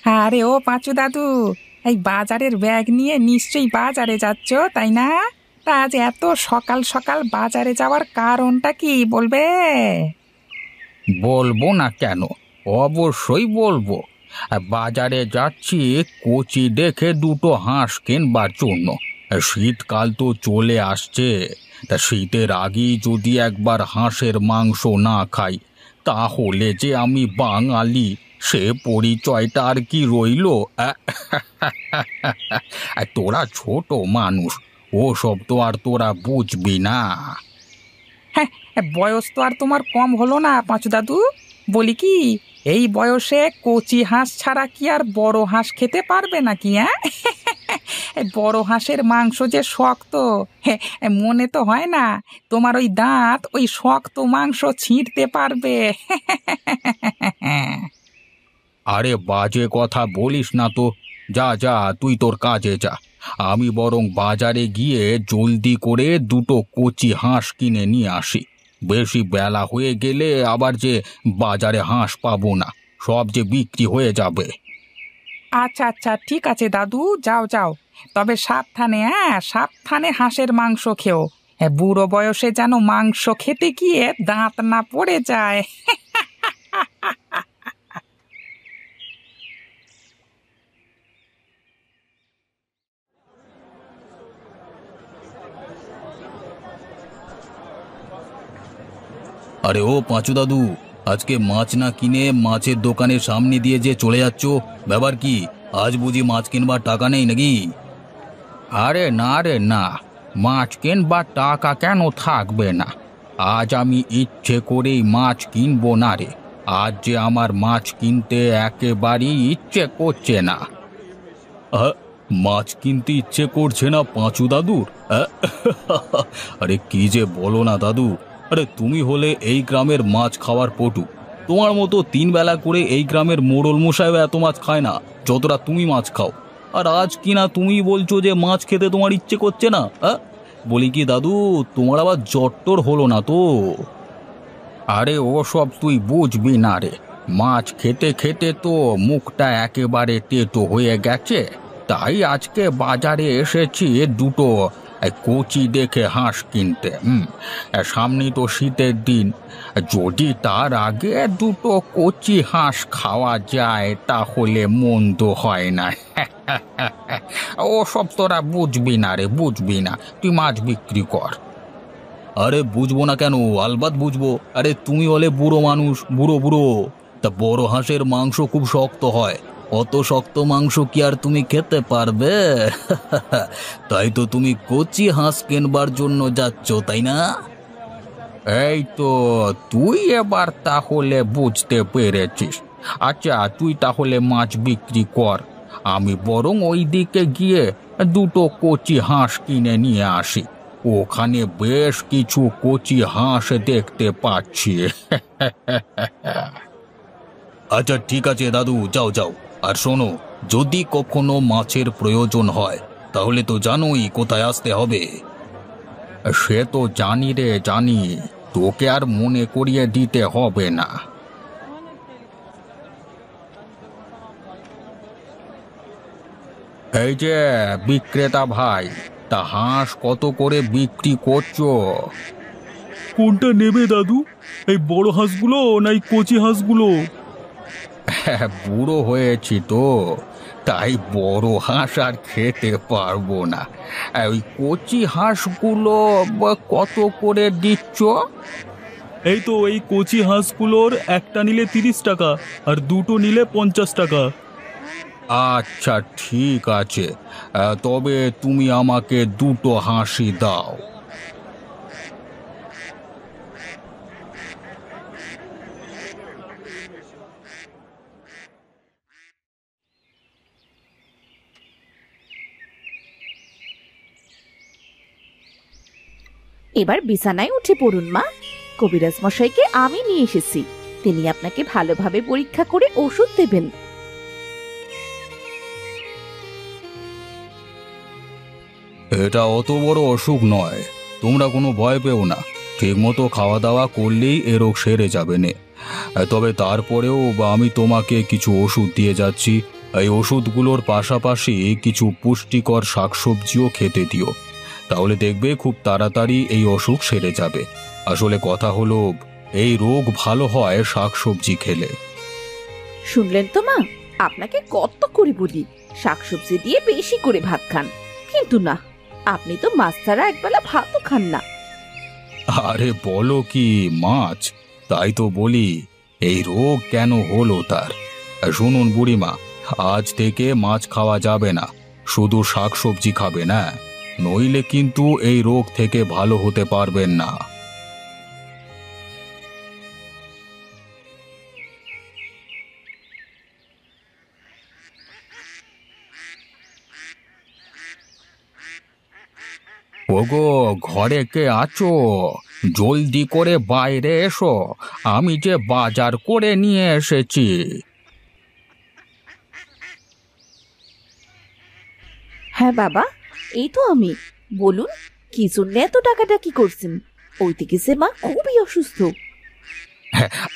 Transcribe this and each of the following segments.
আরে ও পাঁচু দাদু, এই বাজারের ব্যাগ নিয়ে নিশ্চয়ই বাজারে যাচ্ছ তাই না? তা আজ এত সকাল সকাল বাজারে যাওয়ার কারণটা কি বলবে? বলবো না কেন? অবশ্যই বলবো। বাজারে যাচ্ছি কচি দেখে দুটো হাঁস কিনবার জন্য। শীতকাল তো চলে আসছে, তা শীতের আগেই যদি একবার হাঁসের মাংস না খাই তাহলে যে আমি বাঙালি সে পরিচয়টা আর কি রইলো? তোরা ছোট মানুষ, ওসব তো আর তোরা বুঝবি না। হ্যাঁ, বয়স তো আর তোমার কম হলো না পাঁচু দাদু। বলি কি, এই বয়সে কচি হাঁস ছাড়া কি আর বড় হাঁস খেতে পারবে নাকি? হ্যাঁ, এই বড় হাঁসের মাংস যে শক্ত, হ্যাঁ, মনে তো হয় না তোমার ওই দাঁত ওই শক্ত মাংস ছিঁড়তে পারবে। আরে বাজে কথা বলিস না তো। যা যা, তুই তোর কাজে যা। আমি বরং বাজারে গিয়ে জলদি করে দুটো কচি হাঁস কিনে নিয়ে আসি। বেশি বেলা হয়ে গেলে আবার যে বাজারে হাঁস পাবো না, সব যে বিক্রি হয়ে যাবে। আচ্ছা আচ্ছা, ঠিক আছে দাদু, যাও যাও। তবে সাবধানে, হ্যাঁ সাবধানে হাঁসের মাংস খেও। হ্যাঁ, বুড়ো বয়সে যেন মাংস খেতে গিয়ে দাঁত না পড়ে যায়। আরে ও পাঁচু দাদু, আজকে মাছ না কিনে মাছের দোকানের সামনে দিয়ে যে চলে যাচ্ছ, ব্যাপার কি? আজ বুঝি মাছ কিনবার টাকা নেই নাকি? আরে না রে না, মাছ কিনবার টাকা কেন থাকবে না? আজ আমি ইচ্ছে করেই মাছ কিনবো না রে। আজ যে আমার মাছ কিনতে একেবারেই ইচ্ছে করছে না। মাছ কিনতে ইচ্ছে করছে না পাঁচু দাদুর? আরে কি যে বলো না দাদু। আরে তুমি হলে এই গ্রামের মাছ খাওয়ার পটু। তোমার মতো তিন বেলা করে এই গ্রামের মোড়ল মশাইও এত মাছ খায় না যতটা তুমি মাছ খাও। আর আজ কিনা তুমি বলছো যে মাছ খেতে তোমার ইচ্ছে করছে না? বলি কি দাদু, তোমার আবার জট্টর হলো না তো? আরে ওসব তুই বুঝবি না রে। মাছ খেতে খেতে তো মুখটা একেবারে তেতো হয়ে গেছে। তাই আজকে বাজারে এসেছি দুটো কচি দেখে হাঁস কিনতে। সামনেই তো শীতের দিন, যদি তার আগে দুটো কচি হাঁস খাওয়া যায় তাহলে মন্দ হয় না। ওসব তোরা বুঝবি না রে, বুঝবি না। তুই মাছ বিক্রি কর। আরে বুঝবো না কেন, আলবাত বুঝবো। আরে তুমি হলে বুড়ো মানুষ, বুড়ো বুড়ো। তা বড় হাঁসের মাংস খুব শক্ত হয়। অত শক্ত মাংস কি আর তুমি খেতে পারবে? তাই তো তুমি কচি হাঁস কেনবার জন্য যাচ্ছ, তাই না? এই তো, তুই এবার তাহলে বুঝতে পেরেছিস। আচ্ছা, তুই তাহলে মাছ বিক্রি কর। আমি বরং ওই দিকে গিয়ে দুটো কচি হাঁস কিনে নিয়ে আসি। ওখানে বেশ কিছু কচি হাঁস দেখতে পাচ্ছি। আচ্ছা ঠিক আছে দাদু, যাও যাও। আর শোনো, যদি কখনো মাছের প্রয়োজন হয় তাহলে তো জানোই কোথায় আসতে হবে। সে তো জানি রে, জানি। তোকে আর মনে করিয়ে দিতে হবে না। এই যে বিক্রেতা ভাই, তা হাঁস কত করে বিক্রি করছো? কোনটা নেবে দাদু? এই বড় হাঁসগুলো না এই কচি হাঁসগুলো? বুড়ো হয়েছি তো, তাই বড় হাঁস আর খেতে পারবো না। ওই কচি হাঁসগুলো কত করে দিচ্ছ? এই তো এই কচি হাঁসগুলোর একটা নিলে 30 টাকা, আর দুটো নিলে 50 টাকা। আচ্ছা ঠিক আছে, তবে তুমি আমাকে দুটো হাঁসই দাও। এবার বিছানায় উঠে পড়ুন মা। কবিরাজ মশাইকে আমি নিয়ে এসেছি, তিনি আপনাকে ভালোভাবে পরীক্ষা করে ওষুধ দেবেন। এটা অত বড় অসুখ নয়, তোমরা কোনো ভয় পেও না। ঠিক মতো খাওয়া দাওয়া করলেই এ রোগ সেরে যাবে নে। তবে তারপরেও আমি তোমাকে কিছু ওষুধ দিয়ে যাচ্ছি, এই ওষুধগুলোর পাশাপাশি কিছু পুষ্টিকর শাকসবজিও খেতে দিও। তাহলে দেখবে খুব তাড়াতাড়ি এই অসুখ সেরে যাবে। আসলে কথা হলো, এই রোগ ভালো হয় শাকসবজি খেলে। শুনলেন তো মা, আপনাকে কত করে বলি শাকসবজি দিয়ে বেশি করে ভাত খান, কিন্তু না, আপনি তো মাছ ছাড়া একবেলা ভাতও খান না। আরে বলো কি, মাছ? তাই তো বলি, এই রোগ কেন হলো তার। শুনুন বুড়িমা, আজ থেকে মাছ খাওয়া যাবে না, শুধু শাকসবজি খাবে না, নইলে কিন্তু এই রোগ থেকে ভালো হতে পারবেন না। ওগো, ঘরে কে আছো? জলদি করে বাইরে এসো, আমি যে বাজার করে নিয়ে এসেছি। হ্যাঁ বাবা, এই তো আমি। বলুন, কি জন্য এত টাকাটাকি করছেন? ওই থেকে যে মা খুবই অসুস্থ।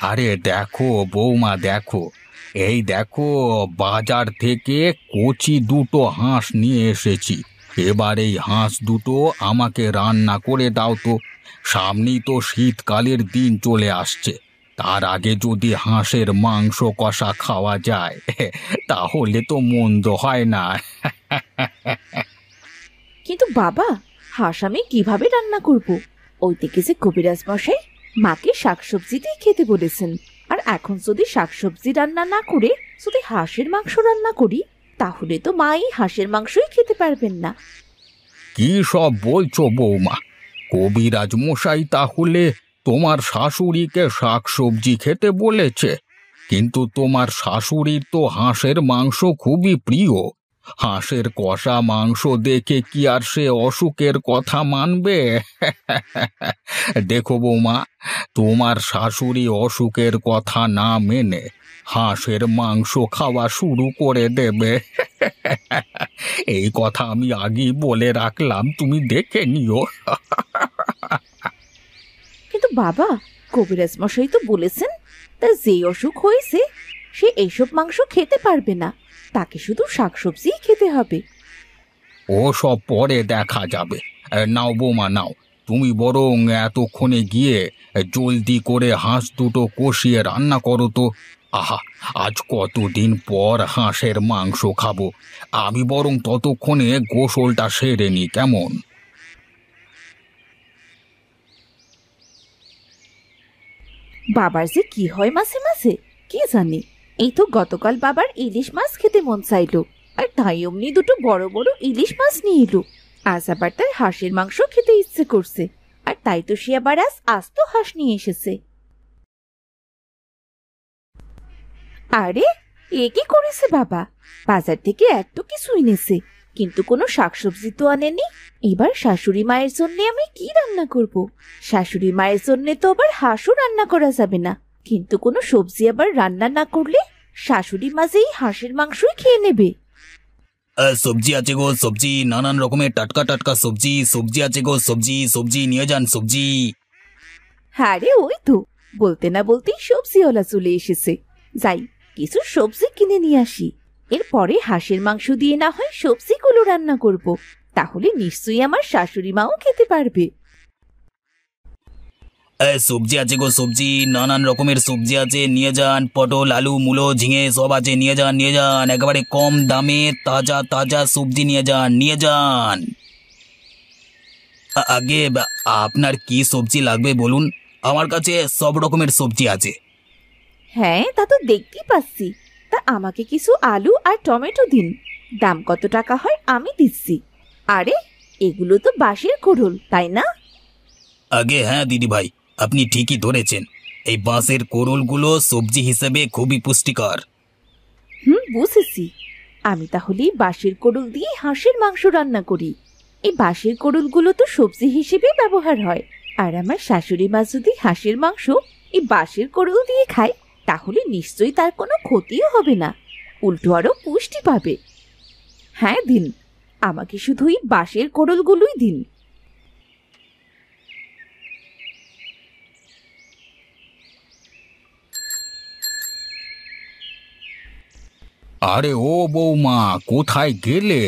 আরে দেখো বৌমা, দেখো, এই দেখো, বাজার থেকে কচি দুটো হাঁস নিয়ে এসেছি। এবার এই হাঁস দুটো আমাকে রান্না করে দাও তো। সামনেই তো শীতকালের দিন চলে আসছে, তার আগে যদি হাঁসের মাংস কষা খাওয়া যায় তাহলে তো মন্দ হয় না। কিন্তু বাবা, হাঁস আমি কিভাবে রান্না করব? ওই থেকে যে কবিরাজ মশাই মাকে শাকসবজি দিয়ে খেতে বলেছেন, আর এখন যদি শাকসবজি রান্না না করে যদি হাঁসের মাংস রান্না করি, তাহলে তো মা এই হাঁসের মাংসই খেতে পারবেন না। কি সব বলছো বৌমা? কবিরাজ মশাই তাহলে তোমার শাশুড়িকে শাকসবজি খেতে বলেছে? কিন্তু তোমার শাশুড়ির তো হাঁসের মাংস খুবই প্রিয়। হাঁসের কষা মাংস দেখে কি আর সে অসুখের কথা মানবে? দেখো বৌমা, তোমার শাশুড়ি অসুখের কথা না মেনে হাঁসের মাংস খাওয়া শুরু করে দেবে। এই কথা আমি আগেই বলে রাখলাম, তুমি দেখে নিও। কিন্তু বাবা, কবিরাজ মশাই তো বলেছেন তার যেই অসুখ হয়েছে সে এইসব মাংস খেতে পারবে না, তাকে শুধু শাকসবজি খেতে হবে। ও সব পরে দেখা যাবে। নাও বৌমা, নাও, তুমি বরং এতক্ষণে গিয়ে জলদি করে হাঁস দুটো কষিয়ে রান্না করো তো। আহা, আজ কতদিন পর হাঁসের মাংস খাবো। আমি বরং ততক্ষণে গোসলটা সেরে নি, কেমন? বাবার যে কি হয় মাঝে মাঝে কে জানে। এই তো গতকাল বাবার ইলিশ মাছ খেতে মন চাইলো, আর তাই অমনি দুটো বড় বড় ইলিশ মাছ নিয়ে এলো। আজ আবার তার হাঁসের মাংস খেতে ইচ্ছে করছে, আর তাই তো সে আবার আজ আস্ত হাঁস নিয়ে এসেছে। আরে, এ কি করেছে বাবা? বাজার থেকে এত কিছু এনেছে, কিন্তু কোনো শাকসবজি তো আনেনি। এবার শাশুড়ি মায়ের জন্য আমি কি রান্না করব? শাশুড়ি মায়ের জন্য তো আবার হাঁসও রান্না করা যাবে না, কিন্তু কোনো সবজি আবার রান্না না করলে শাশুড়ি মা যেই হাঁসের মাংসই খেয়ে নেবে। সবজি আছে গো, সবজি, নানান রকমের টাটকা টাটকা সবজি, সবজি আছে গো, সবজি, সবজি নিয়ে যান, সবজি। আরে ওই তো, বলতে না বলতেই সবজিওয়ালা চলে এসেছে। যাই, কিছু সবজি কিনে নিয়ে আসি, এরপরে হাঁসের মাংস দিয়ে না হয় সবজিগুলো রান্না করব, তাহলে নিশ্চয়ই আমার শাশুড়ি মাও খেতে পারবে। সবজি আছে গো, সবজি, নানান রকমের সবজি আছে, নিয়ে যান। পটল, আলু, মূলো, ঝিঙে সব আছে, নিয়ে যান, নিয়ে যান। একেবারে কম দামে তাজা তাজা সবজি নিয়ে যান, নিয়ে যান। আগে আপনার কি সবজি লাগবে বলুন? আমার কাছে সব রকমের সবজি আছে। হ্যাঁ, তা তো দেখতেই পাচ্ছি। তা আমাকে কিছু আলু আর টমেটো দিন, দাম কত টাকা হয় আমি দিচ্ছি। আরে, এগুলো তো বাঁশের কোড়ল, তাই না? আগে হ্যাঁ দিদি ভাই, আপনি ঠিকই ধরেছেন। এই বাঁশের কোড়লগুলো সবজি হিসেবে খুবই পুষ্টিকর। বুঝেছি। আমি তাহলে এই বাঁশের কোড়ল দিয়ে হাঁসের মাংস রান্না করি। এই বাঁশের কোড়লগুলো তো সবজি হিসেবে ব্যবহার হয়, আর আমার শাশুড়ি মা যদি হাঁসের মাংস এই বাঁশের কোড়ল দিয়ে খায়, তাহলে নিশ্চয়ই তার কোনো ক্ষতিও হবে না, উল্টো আরো পুষ্টি পাবে। হ্যাঁ দিন, আমাকে শুধু এই বাঁশের কোড়লগুলোই দিন। আরে ও বৌমা, কোথায় গেলে?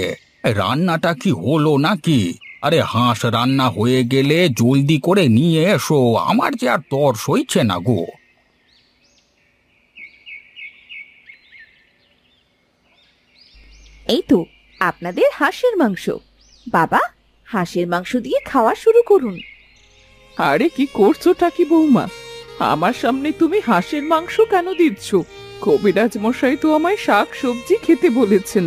রান্নাটা কি হলো নাকি? আরে হাঁস রান্না হয়ে গেলে জলদি করে নিয়ে এসো, আমার যে আর তর সইছে না গো। এই তো আপনাদের হাঁসের মাংস। বাবা, হাঁসের মাংস দিয়ে খাওয়া শুরু করুন। আরে কি করছোটা কি বৌমা? আমার সামনে তুমি হাঁসের মাংস কেন দিচ্ছ? কবিরাজ মশাই তো আমায় শাক সবজি খেতে বলেছেন,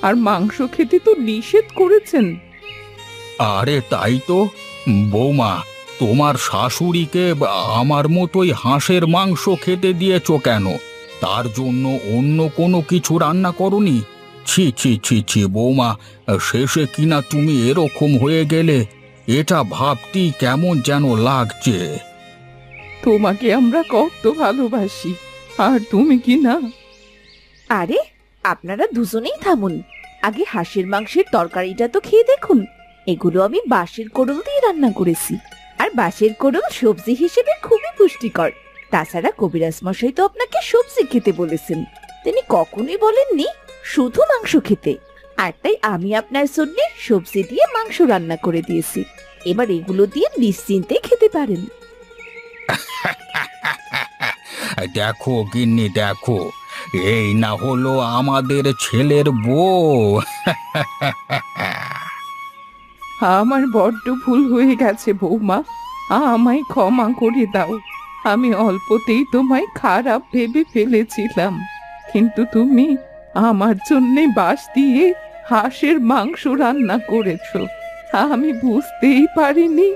আর মাংস খেতে তো নিষেধ করেছেন। আরে তাই তো বৌমা, তোমার শাশুড়িকে আমার মতোই হাঁসের মাংস খেতে দিয়েছো কেন? তার জন্য অন্য কোনো কিছু রান্না করনি? ছি ছি ছি ছি বৌমা, শেষে কিনা তুমি এরকম হয়ে গেলে, এটা ভাবতেই কেমন যেন লাগছে। তোমাকে আমরা কত ভালোবাসি, আর তুমি কি না? আরে আপনারা দুজনেই থামুন, আগে হাঁসের মাংসের তরকারিটা তো খেয়ে দেখুন। এগুলো আমি বাঁশের কোড়ল দিয়ে রান্না করেছি, আর বাঁশের কোড়ল সবজি হিসেবে খুবই পুষ্টিকর। তাছাড়া কবিরাজ মশাই তো আপনাকে সবজি খেতে বলেছেন, তিনি কখনোই বলেননি শুধু মাংস খেতে। আর তাই আমি আপনার জন্য সবজি দিয়ে মাংস রান্না করে দিয়েছি। এবার এগুলো দিয়ে নিশ্চিন্তে খেতে পারেন। দেখো গিন্নি, দেখো, এই না হলো আমাদের ছেলের বউ। আমার বড্ড ভুল হয়ে গেছে বৌমা, আমায় ক্ষমা করে দাও। আমি অল্পতেই তোমায় খারাপ ভেবে ফেলেছিলাম, কিন্তু তুমি আমার জন্যে বাঁশ দিয়ে হাঁসের মাংস রান্না করেছো, আমি বুঝতেই পারিনি।